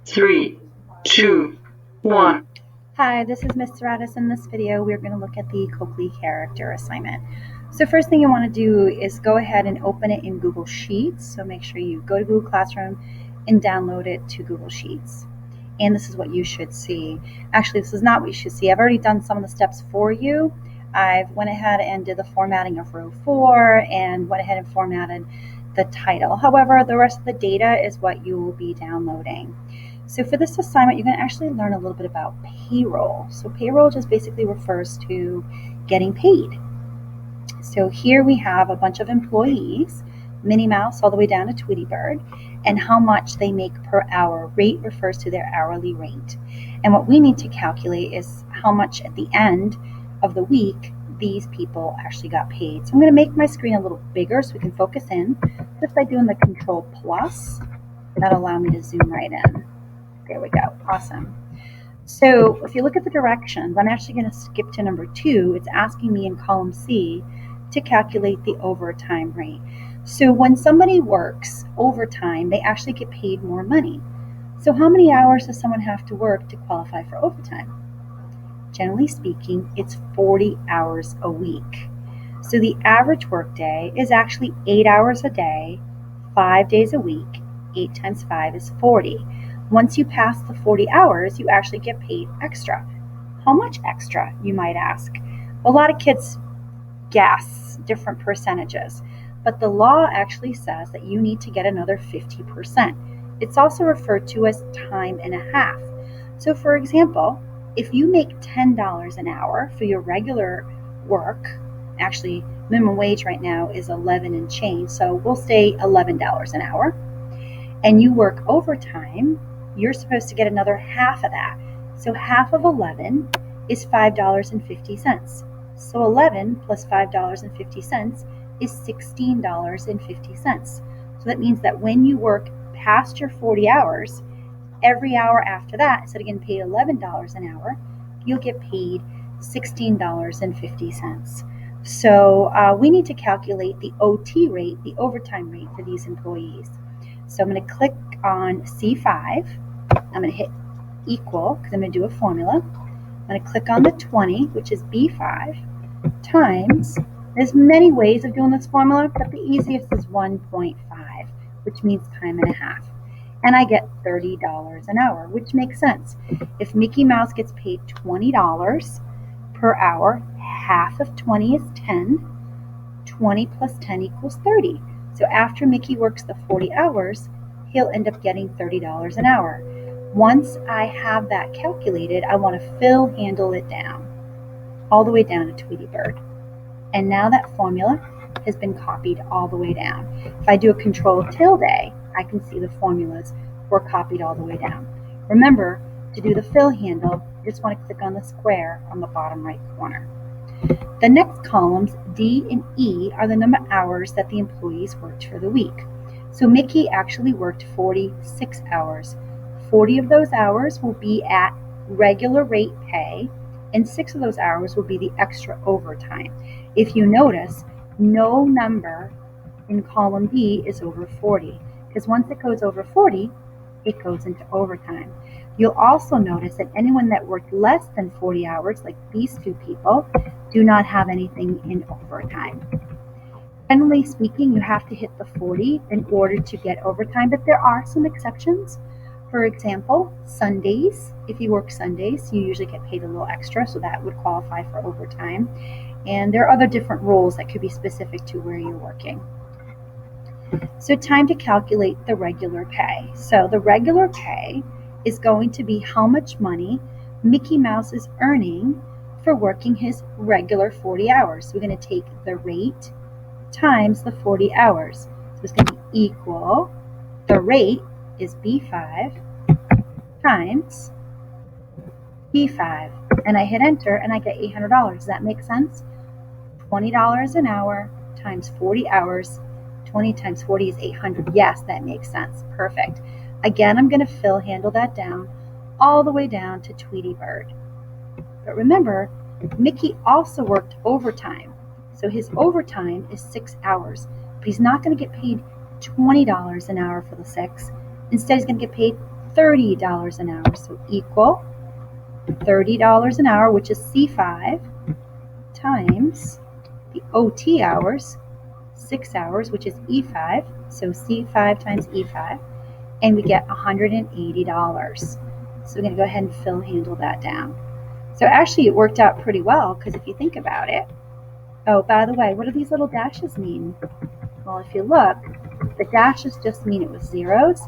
3, 2, 1. Hi, this is Ms. Serratis. In this video, we're going to look at the Coakley Character assignment. So first thing you want to do is go ahead and open it in Google Sheets. So make sure you go to Google Classroom and download it to Google Sheets. And this is what you should see. Actually, this is not what you should see. I've already done some of the steps for you. I've went ahead and did the formatting of row 4 and went ahead and formatted the title. However, the rest of the data is what you will be downloading. So for this assignment, you're going to actually learn a little bit about payroll. So payroll just basically refers to getting paid. So here we have a bunch of employees, Minnie Mouse all the way down to Tweety Bird, and how much they make per hour. Rate refers to their hourly rate. And what we need to calculate is how much at the end of the week these people actually got paid. So I'm going to make my screen a little bigger so we can focus in just by doing the Control Plus. That'll allow me to zoom right in. There we go. Awesome. So if you look at the directions, I'm actually going to skip to number 2. It's asking me in column C to calculate the overtime rate. So when somebody works overtime, they actually get paid more money. So how many hours does someone have to work to qualify for overtime? Generally speaking, it's 40 hours a week. So the average work day is actually 8 hours a day, 5 days a week. 8 times 5 is 40. Once you pass the 40 hours, you actually get paid extra. How much extra, you might ask? A lot of kids guess different percentages, but the law actually says that you need to get another 50%. It's also referred to as time and a half. So for example, if you make $10 an hour for your regular work, actually minimum wage right now is 11 and change, so we'll say $11 an hour, and you work overtime, you're supposed to get another half of that. So half of 11 is $5.50. So 11 plus $5.50 is $16.50. So that means that when you work past your 40 hours, every hour after that, instead of getting paid $11 an hour, you'll get paid $16.50. So we need to calculate the OT rate, the overtime rate for these employees. So I'm going to click on C5. I'm going to hit equal because I'm going to do a formula. I'm going to click on the 20, which is B5, times, there's many ways of doing this formula, but the easiest is 1.5, which means time and a half. And I get $30 an hour, which makes sense. If Mickey Mouse gets paid $20 per hour, half of 20 is 10. 20 plus 10 equals 30. So after Mickey works the 40 hours, he'll end up getting $30 an hour. Once I have that calculated, I want to handle it down, all the way down to Tweety Bird. And now that formula has been copied all the way down. If I do a Control tilde, I can see the formulas were copied all the way down. Remember, to do the fill handle, you just want to click on the square on the bottom right corner. The next columns, D and E, are the number of hours that the employees worked for the week. So Mickey actually worked 46 hours. 40 of those hours will be at regular rate pay, and 6 of those hours will be the extra overtime. If you notice, no number in column B is over 40, because once it goes over 40, it goes into overtime. You'll also notice that anyone that worked less than 40 hours, like these two people, do not have anything in overtime. Generally speaking, you have to hit the 40 in order to get overtime, but there are some exceptions. For example, Sundays. If you work Sundays, you usually get paid a little extra, so that would qualify for overtime. And there are other different rules that could be specific to where you're working. So time to calculate the regular pay. So the regular pay is going to be how much money Mickey Mouse is earning for working his regular 40 hours. So we're going to take the rate times the 40 hours. So it's going to be equal, the rate is B5 times B5. And I hit enter and I get $800. Does that make sense? $20 an hour times 40 hours. 20 times 40 is 800. Yes, that makes sense. Perfect. Again, I'm going to handle that down all the way down to Tweety Bird. But remember, Mickey also worked overtime. So his overtime is 6 hours. But he's not going to get paid $20 an hour for the 6. Instead, he's going to get paid $30 an hour. So equal $30 an hour, which is C5, times the OT hours, 6 hours, which is E5. So C5 times E5, and we get $180. So we're going to go ahead and fill handle that down. So actually it worked out pretty well, because if you think about it, oh, by the way, what do these little dashes mean? Well, if you look, the dashes just mean it was zeros.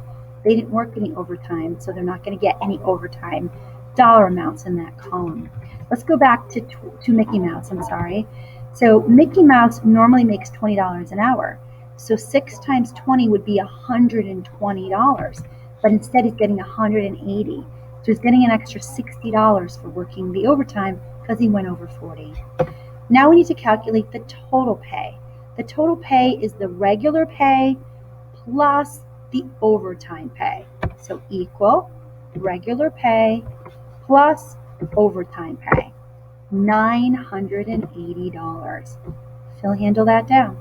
They didn't work any overtime, so they're not going to get any overtime dollar amounts in that column. Let's go back to Mickey Mouse, I'm sorry. So Mickey Mouse normally makes $20 an hour. So 6 times 20 would be $120, but instead he's getting $180. So he's getting an extra $60 for working the overtime because he went over 40. Now we need to calculate the total pay. The total pay is the regular pay plus the overtime pay. So equal regular pay plus overtime pay, $980. Fill handle that down.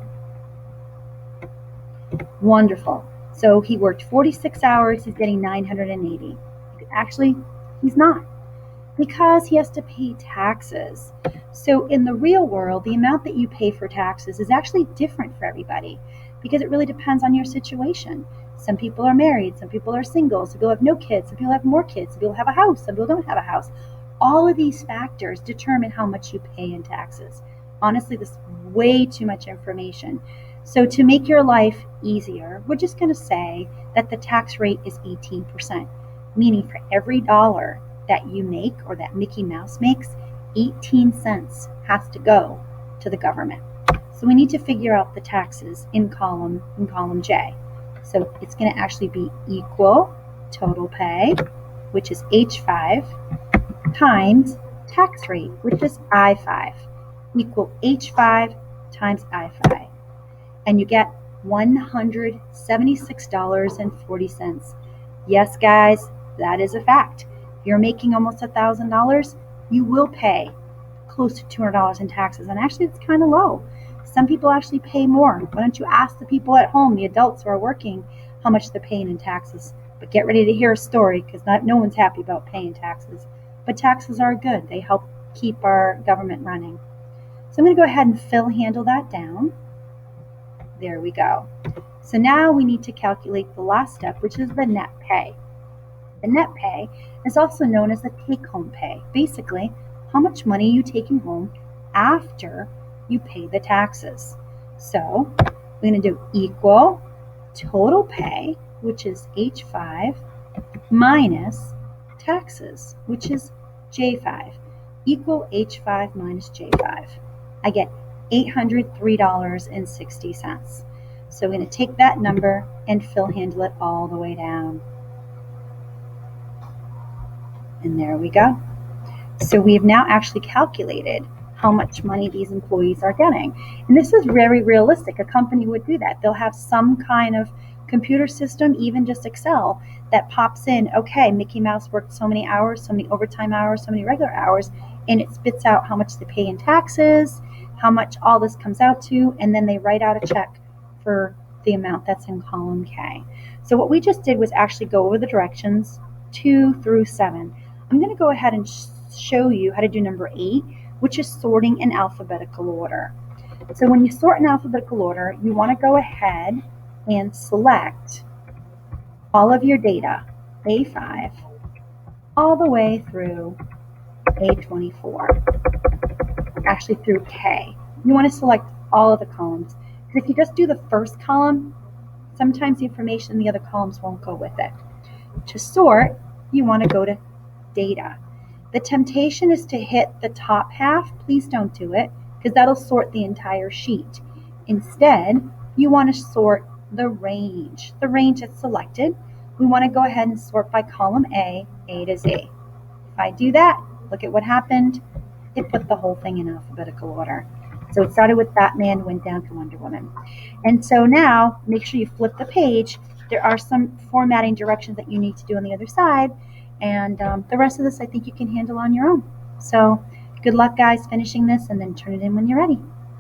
Wonderful. So he worked 46 hours, he's getting $980. Actually, he's not, because he has to pay taxes. So in the real world, the amount that you pay for taxes is actually different for everybody, because it really depends on your situation. Some people are married, some people are single, some people have no kids, some people have more kids, some people have a house, some people don't have a house. All of these factors determine how much you pay in taxes. Honestly, this is way too much information. So to make your life easier, we're just going to say that the tax rate is 18%, meaning for every dollar that you make or that Mickey Mouse makes, 18 cents has to go to the government. So we need to figure out the taxes in column J. So it's going to actually be equal total pay, which is H5, times tax rate, which is I5, equal H5 times I5. And you get $176.40. Yes, guys, that is a fact. If you're making almost $1,000, you will pay close to $200 in taxes. And actually, it's kind of low. Some people actually pay more. Why don't you ask the people at home, the adults who are working, how much they're paying in taxes? But get ready to hear a story, because no one's happy about paying taxes. But taxes are good. They help keep our government running. So I'm going to go ahead and fill handle that down. There we go. So now we need to calculate the last step, which is the net pay. The net pay is also known as the take-home pay. Basically, how much money are you taking home after you pay the taxes. So we're going to do equal total pay, which is H5, minus taxes, which is J5, equal H5 minus J5. I get $803.60. So we're going to take that number and fill handle it all the way down. And there we go. So we have now actually calculated how much money these employees are getting. And this is very realistic. A company would do that. They'll have some kind of computer system, even just Excel, that pops in, okay, Mickey Mouse worked so many hours, so many overtime hours, so many regular hours, and it spits out how much they pay in taxes, how much all this comes out to, and then they write out a check for the amount that's in column K. So what we just did was actually go over the directions 2 through 7. I'm going to go ahead and show you how to do number 8, which is sorting in alphabetical order. So when you sort in alphabetical order, you want to go ahead and select all of your data, A5, all the way through A24, actually through K. You want to select all of the columns. Because if you just do the first column, sometimes the information in the other columns won't go with it. To sort, you want to go to data. The temptation is to hit the top half. Please don't do it, because that'll sort the entire sheet. Instead, you want to sort the range that's selected. We want to go ahead and sort by column A to Z. If I do that, look at what happened. It put the whole thing in alphabetical order. So it started with Batman, went down to Wonder Woman. And so now, make sure you flip the page. There are some formatting directions that you need to do on the other side. And the rest of this, I think you can handle on your own. So good luck, guys, finishing this, and then turn it in when you're ready.